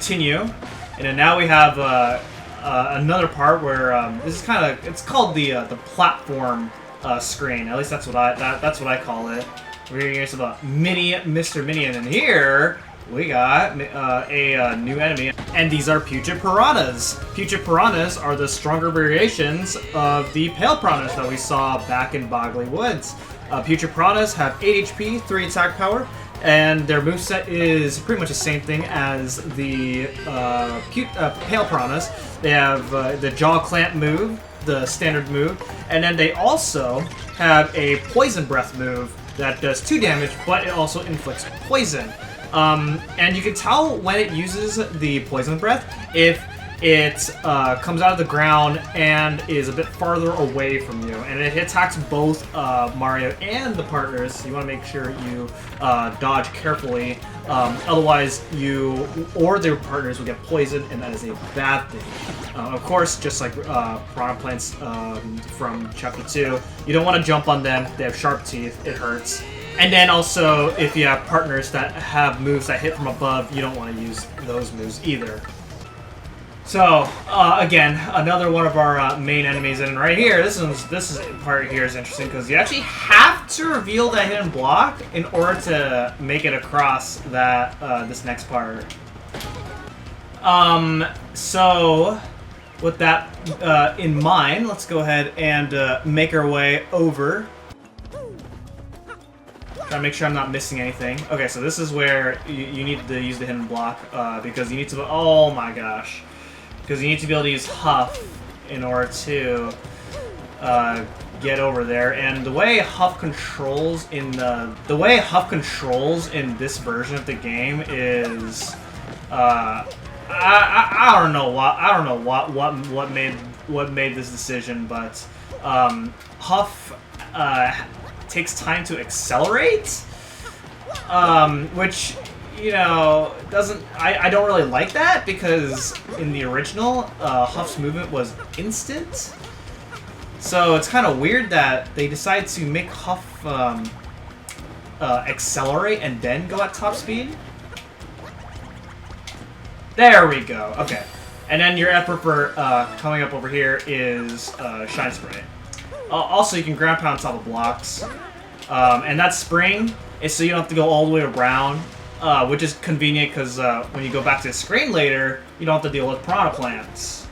continue, and then now we have another part where this is kind of, it's called the platform screen. At least that's what I call it. We're gonna get some Mr. Minion, and here we got a new enemy, and these are Putrid Piranhas. Putrid Piranhas are the stronger variations of the Pale Piranhas that we saw back in Boggley Woods. Putrid Piranhas have 8 HP, 3 attack power, and their moveset is pretty much the same thing as the Pale Piranhas. They have the Jaw Clamp move, the standard move, and then they also have a Poison Breath move that does 2 damage, but it also inflicts poison. And you can tell when it uses the Poison Breath if it comes out of the ground and is a bit farther away from you. And it attacks both Mario and the partners. You want to make sure you dodge carefully. Otherwise, you or their partners will get poisoned, and that is a bad thing. Of course, just like Piranha Plants from Chapter 2, you don't want to jump on them. They have sharp teeth. It hurts. And then also, if you have partners that have moves that hit from above, you don't want to use those moves either. So, again, another one of our main enemies, and right here, this part here is interesting because you actually have to reveal that hidden block in order to make it across that this next part. So, with that in mind, let's go ahead and make our way over. Try to make sure I'm not missing anything. Okay, so this is where you need to use the hidden block because you need to. Oh my gosh. Because you need to be able to use Huff in order to get over there, and the way Huff controls in this version of the game is I don't know what made this decision, but Huff takes time to accelerate, which, you know, I don't really like that, because in the original, Huff's movement was instant. So it's kind of weird that they decide to make Huff accelerate and then go at top speed. There we go. Okay. And then your effort for coming up over here is Shine Spray. Also, you can ground pound on top of blocks. And that spring is so you don't have to go all the way around. Which is convenient because when you go back to the screen later, you don't have to deal with Piranha Plants.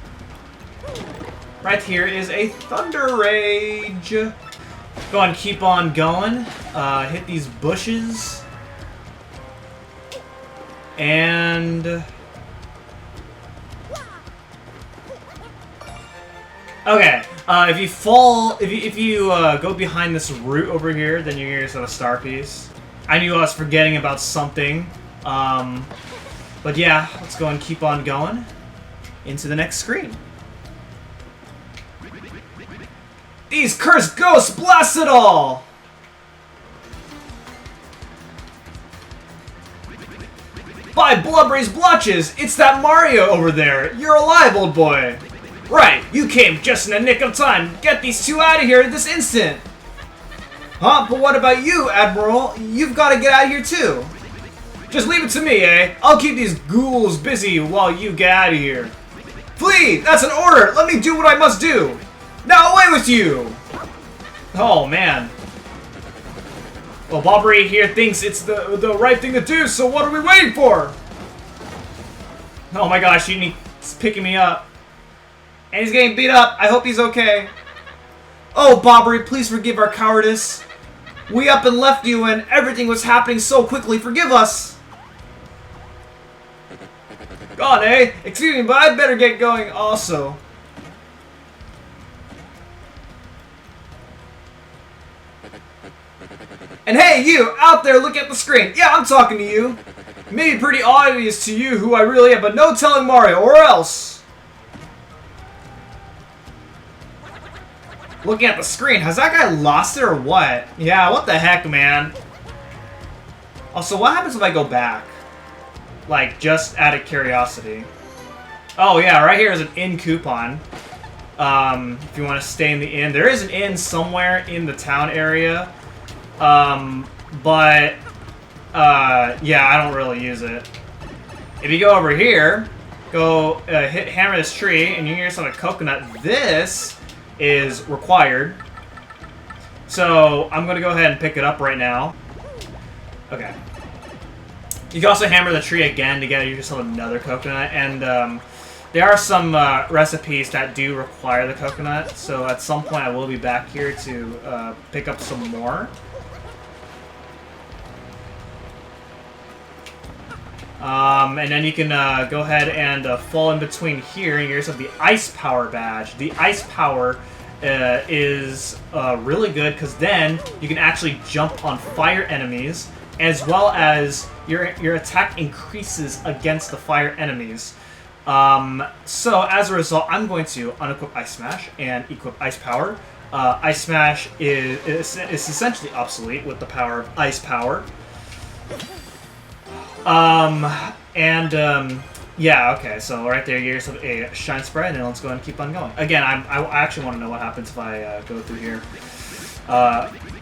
Right here is a Thunder Rage. Go and keep on going. Hit these bushes. And... okay, if you fall, if you go behind this root over here, then you get yourself a star piece. I knew I was forgetting about something, but yeah, let's go and keep on going into the next screen. These cursed ghosts blast it all! By Bobbery's blotches, it's that Mario over there. You're alive, old boy. Right, you came just in the nick of time. Get these two out of here this instant. Huh? But what about you, Admiral? You've got to get out of here too. Just leave it to me, eh? I'll keep these ghouls busy while you get out of here. Flee! That's an order! Let me do what I must do! Now away with you! Oh, man. Well, Bobbery here thinks it's the right thing to do, so what are we waiting for? Oh my gosh, he's picking me up. And he's getting beat up. I hope he's okay. Oh, Bobbery, please forgive our cowardice. We up and left you and everything was happening so quickly. Forgive us. Gone, eh? Excuse me, but I'd better get going also. And hey, you, out there, look at the screen. Yeah, I'm talking to you. It may be pretty obvious to you who I really am, but no telling Mario, or else. Looking at the screen, has that guy lost it or what? Yeah, what the heck, man? Also, what happens if I go back? Like, just out of curiosity. Oh, yeah, right here is an inn coupon. If you want to stay in the inn. There is an inn somewhere in the town area. Yeah, I don't really use it. If you go over here, go hammer this tree, and you get yourself a coconut. This is required. So I'm going to go ahead and pick it up right now. Okay. You can also hammer the tree again to get yourself another coconut. And there are some recipes that do require the coconut. So at some point I will be back here to pick up some more. And then you can go ahead and fall in between here and get yourself the Ice Power badge. The Ice Power is really good because then you can actually jump on fire enemies, as well as your attack increases against the fire enemies. So as a result, I'm going to unequip Ice Smash and equip Ice Power. Ice Smash is essentially obsolete with the power of Ice Power. Yeah, okay, so right there, you get yourself a Shine Spray, and then let's go ahead and keep on going. Again, I actually want to know what happens if I go through here.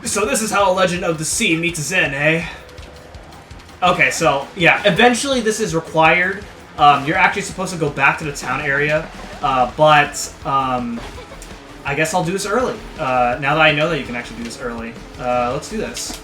So this is how a Legend of the Sea meets Zen, eh? Okay, so, yeah, eventually this is required. You're actually supposed to go back to the town area, but I guess I'll do this early. Now that I know that you can actually do this early, let's do this.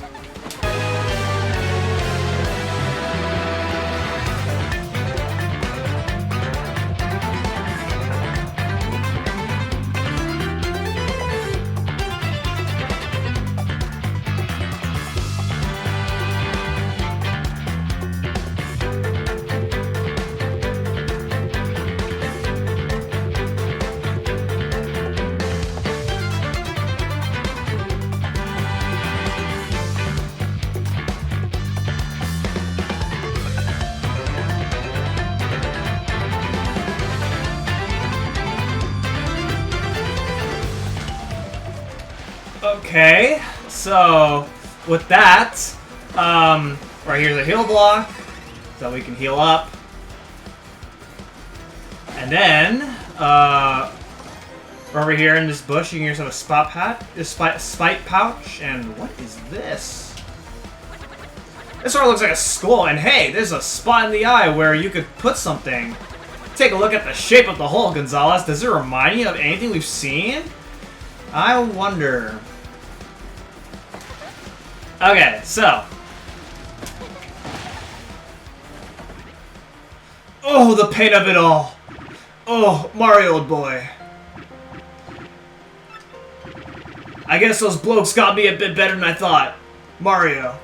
Okay, so with that, right here's a heal block, so we can heal up. And then, over here in this bush, you can get yourself a spite pouch. And what is this? This sort of looks like a skull, and hey, there's a spot in the eye where you could put something. Take a look at the shape of the hole, Gonzalez. Does it remind you of anything we've seen? I wonder. Okay, so. Oh, the pain of it all. Oh, Mario, old boy. I guess those blokes got me a bit better than I thought. Mario,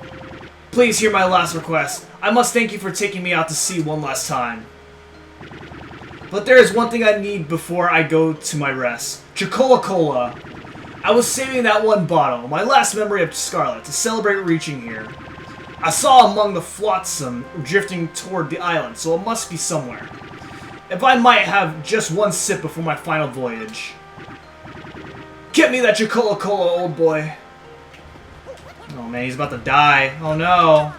please hear my last request. I must thank you for taking me out to sea one last time. But there is one thing I need before I go to my rest. Coca-Cola. I was saving that one bottle, my last memory of Scarlet, to celebrate reaching here. I saw among the flotsam drifting toward the island, so it must be somewhere. If I might have just one sip before my final voyage. Get me that Coca-Cola, old boy. Oh man, he's about to die. Oh no.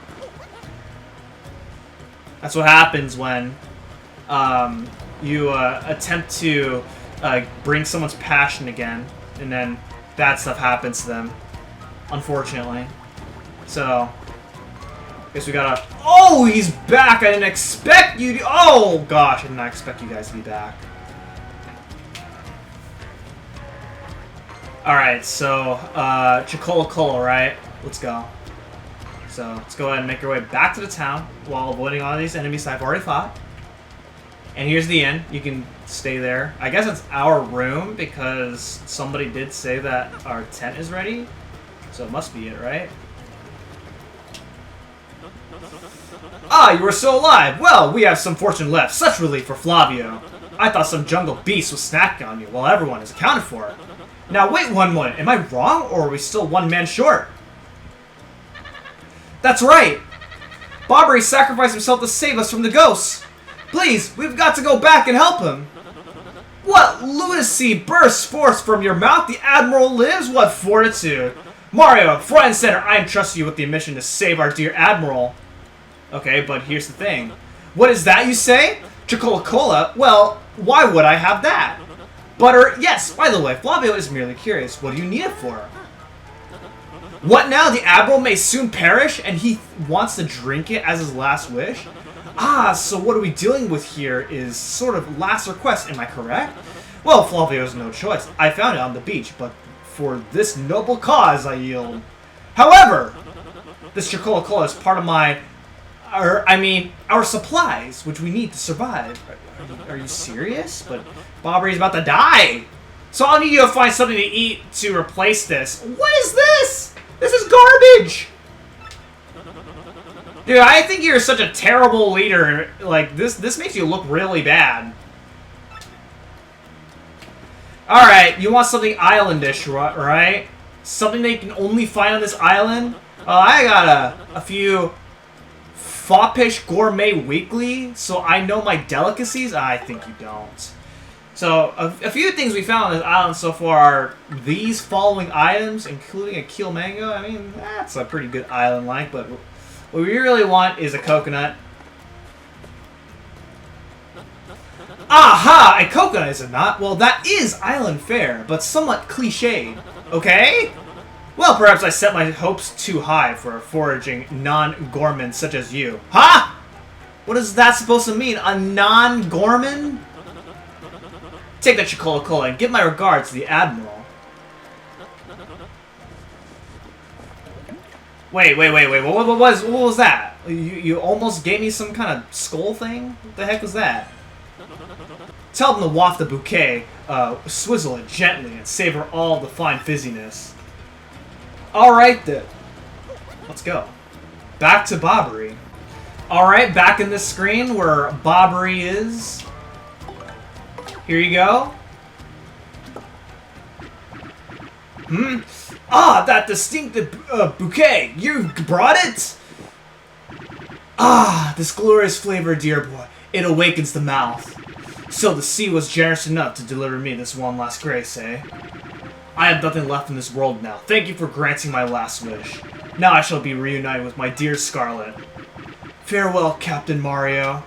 That's what happens when you attempt to bring someone's passion again, and then bad stuff happens to them, unfortunately. So, guess we gotta... Oh, he's back! I didn't expect you to... Oh, gosh, I did not expect you guys to be back. Alright, so, Coca-Cola, right? Let's go. So, let's go ahead and make our way back to the town while avoiding all these enemies I've already fought. And here's the inn. You can stay there. I guess it's our room because somebody did say that our tent is ready. So it must be it, right? Ah, you are still alive! Well, we have some fortune left. Such relief for Flavio. I thought some jungle beast was snacking on you while everyone is accounted for. Now wait one moment. Am I wrong, or are we still one man short? That's right! Bobbery sacrificed himself to save us from the ghosts. Please, we've got to go back and help him. What lunacy bursts forth from your mouth? The Admiral lives? What fortitude. Mario, front and center, I entrust you with the mission to save our dear Admiral. Okay, but here's the thing. What is that you say? Coca-Cola? Well, why would I have that? Butter? Yes, by the way, Flavio is merely curious. What do you need it for? What now? The Admiral may soon perish, and he wants to drink it as his last wish? Ah, so what are we dealing with here is sort of last request, am I correct? Well, Flavio has no choice. I found it on the beach, but for this noble cause I yield. However, this Coca-Cola is part of our supplies, which we need to survive. Are you serious? But Bobbery's about to die. So I'll need you to find something to eat to replace this. What is this? This is garbage! Dude, I think you're such a terrible leader. Like, this makes you look really bad. Alright, you want something islandish, right? Something they can only find on this island? I got a few Foppish Gourmet Weekly, so I know my delicacies? I think you don't. So, a few things we found on this island so far are these following items, including a keel mango. I mean, that's a pretty good island-like, but what we really want is a coconut. Aha! A coconut, is it not? Well, that is island fare, but somewhat cliched. Okay? Well, perhaps I set my hopes too high for a foraging non-gourmand such as you. Huh? What is that supposed to mean? A non-gourmand? Take that Coca-Cola and give my regards to the Admiral. Wait. What was that? You almost gave me some kind of skull thing? What the heck was that? Tell them to waft the bouquet, swizzle it gently, and savor all the fine fizziness. Alright then. Let's go. Back to Bobbery. Alright, back in this screen where Bobbery is. Here you go. Ah, that distinctive bouquet. You brought it? Ah, this glorious flavor, dear boy. It awakens the mouth. So the sea was generous enough to deliver me this one last grace, eh? I have nothing left in this world now. Thank you for granting my last wish. Now I shall be reunited with my dear Scarlet. Farewell, Captain Mario.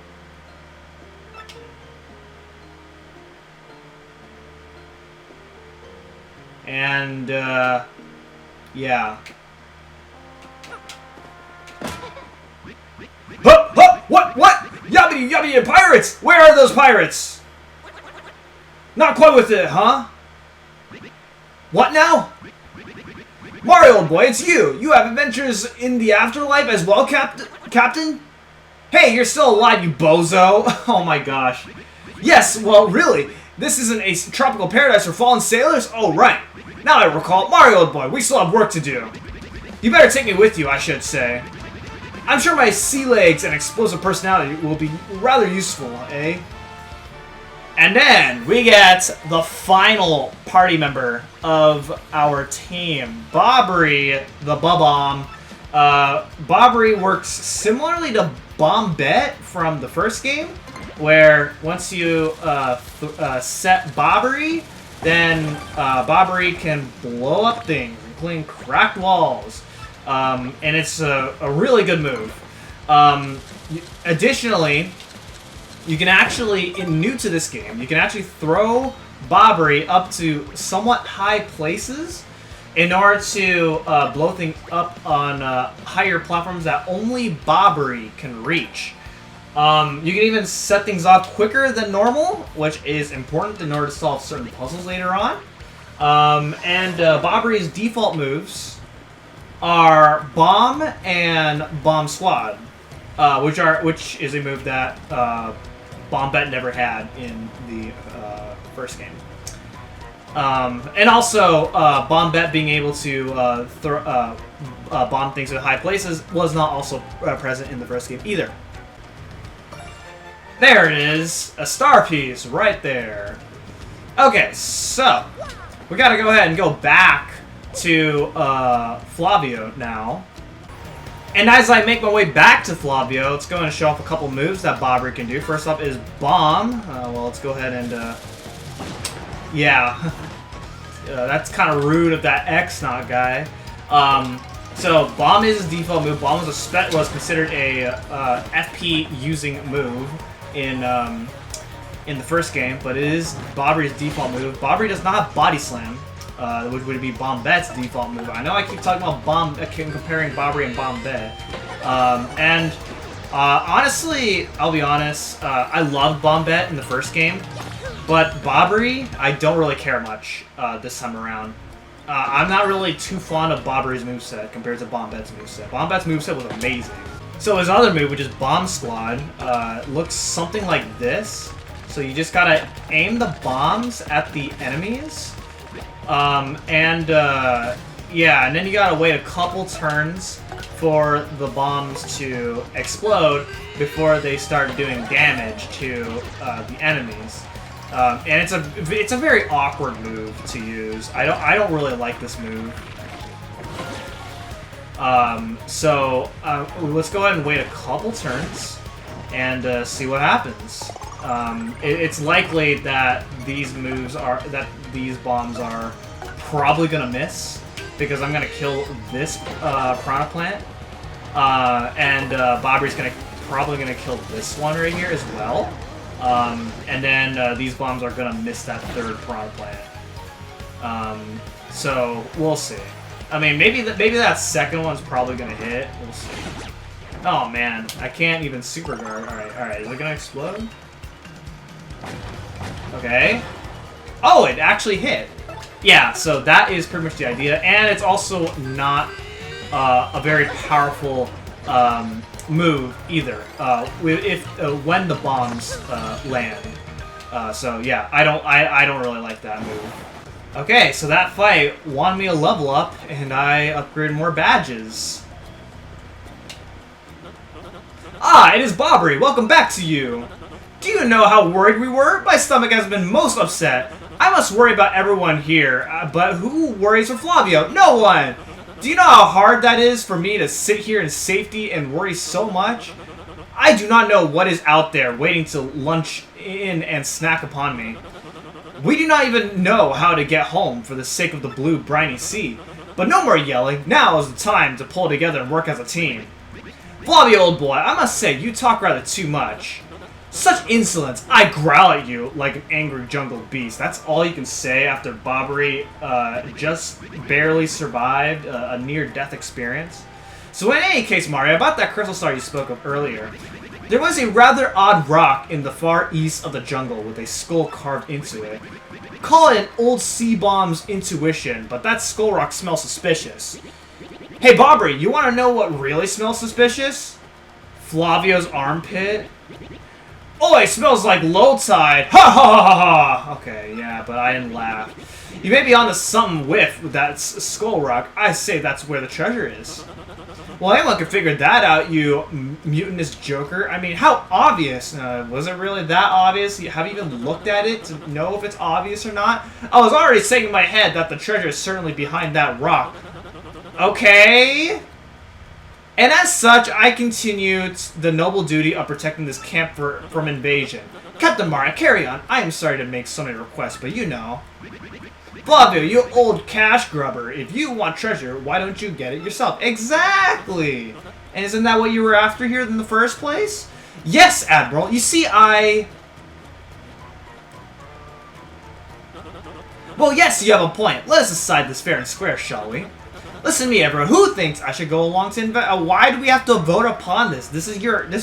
And, yeah. Huh, huh, what? Yubbity, pirates! Where are those pirates? Not quite with it, huh? What now? Mario, old boy, it's you! You have adventures in the afterlife as well, Captain? Hey, you're still alive, you bozo! Oh my gosh. Yes, well, really, this isn't a tropical paradise for fallen sailors? Oh, right. Now I recall, Mario, old boy, we still have work to do. You better take me with you, I should say. I'm sure my sea legs and explosive personality will be rather useful, eh? And then we get the final party member of our team, Bobbery, the Bob-Omb. Bobbery works similarly to Bombette from the first game, where once you set Bobbery, then Bobbery can blow up things, including cracked walls. And it's a really good move. Additionally, you can actually, new to this game, you can actually throw Bobbery up to somewhat high places in order to blow things up on higher platforms that only Bobbery can reach. You can even set things off quicker than normal, which is important in order to solve certain puzzles later on. Bobbery's default moves are Bomb and Bomb Squad, which is a move that Bombette never had in the first game. And also, Bombette being able to bomb things at high places was not also present in the first game either. There it is, a star piece right there. Okay, so we gotta go ahead and go back to Flavio now. And as I make my way back to Flavio, let's go and show off a couple moves that Bobbery can do. First up is Bomb. Well, let's go ahead and, yeah. That's kind of rude of that X-Not guy. So Bomb is his default move. Bomb was considered a FP using move in the first game, but it is Bobbery's default move. Bobbery does not have Body Slam, which would be Bombette's default move. I know I keep talking about comparing Bobbery and Bombette. Honestly, I'll be honest, I loved Bombette in the first game, but Bobbery, I don't really care much this time around. I'm not really too fond of Bobbery's moveset compared to Bombette's moveset. Bombette's moveset was amazing. So his other move, which is Bomb Squad, looks something like this. So you just gotta aim the bombs at the enemies. Yeah, and then you gotta wait a couple turns for the bombs to explode before they start doing damage to the enemies. And it's a very awkward move to use. I don't really like this move. Let's go ahead and wait a couple turns and see what happens. It's likely that these bombs are probably gonna miss because I'm gonna kill this Piranha Plant, and Bobbery's probably gonna kill this one right here as well. And then these bombs are gonna miss that third Piranha Plant. So we'll see. I mean, maybe that second one's probably gonna hit. We'll see. Oh man, I can't even super guard. All right. Is it gonna explode? Okay. Oh, it actually hit. Yeah. So that is pretty much the idea, and it's also not a very powerful move either. When the bombs land. So yeah, I don't really like that move. Okay, so that fight wanted me to level up, and I upgraded more badges. Ah, it is Bobbery. Welcome back to you. Do you know how worried we were? My stomach has been most upset. I must worry about everyone here, but who worries for Flavio? No one! Do you know how hard that is for me to sit here in safety and worry so much? I do not know what is out there waiting to lunch in and snack upon me. We do not even know how to get home for the sake of the blue, briny sea. But no more yelling. Now is the time to pull together and work as a team. Flavio, old boy, I must say, you talk rather too much. Such insolence. I growl at you like an angry jungle beast. That's all you can say after Bobbery just barely survived a near-death experience. So in any case, Mario, about that crystal star you spoke of earlier, there was a rather odd rock in the far east of the jungle with a skull carved into it. Call it an old sea bomb's intuition, but that skull rock smells suspicious. Hey, Bobbery, you want to know what really smells suspicious? Flavio's armpit? Oh, it smells like low tide. Ha ha ha ha ha. Okay, yeah, but I didn't laugh. You may be onto something with that skull rock. I say that's where the treasure is. Well, anyone could figure that out, you mutinous joker. I mean, how obvious? Was it really that obvious? Have you even looked at it to know if it's obvious or not? I was already saying in my head that the treasure is certainly behind that rock. Okay. And as such, I continued the noble duty of protecting this camp from invasion. Captain Mario, carry on. I am sorry to make so many requests, but you know. Flavio, you old cash grubber. If you want treasure, why don't you get it yourself? Exactly! And isn't that what you were after here in the first place? Yes, Admiral. You see, Well, yes, you have a point. Let us decide this fair and square, shall we? Listen to me, everyone. Who thinks I should go along to why do we have to vote upon this? This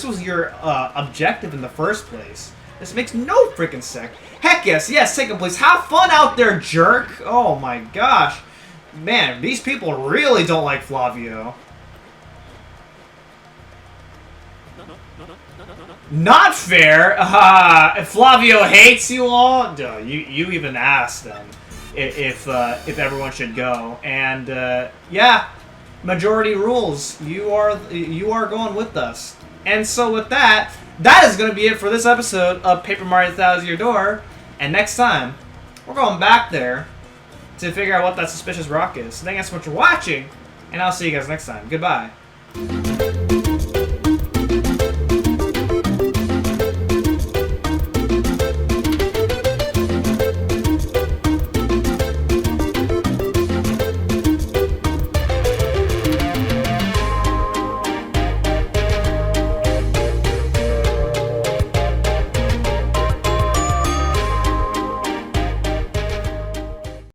was your objective in the first place. This makes no freaking sense. Heck yes, take a place. Have fun out there, jerk. Oh my gosh. Man, these people really don't like Flavio. Not fair. Flavio hates you all. Duh, you even asked them if everyone should go, and yeah, majority rules. You are going with us, and so with that. That is going to be it for this episode of Paper Mario Thousand-Year Door. And next time, we're going back there to figure out what that suspicious rock is. So thank you guys so much for watching, and I'll see you guys next time. Goodbye.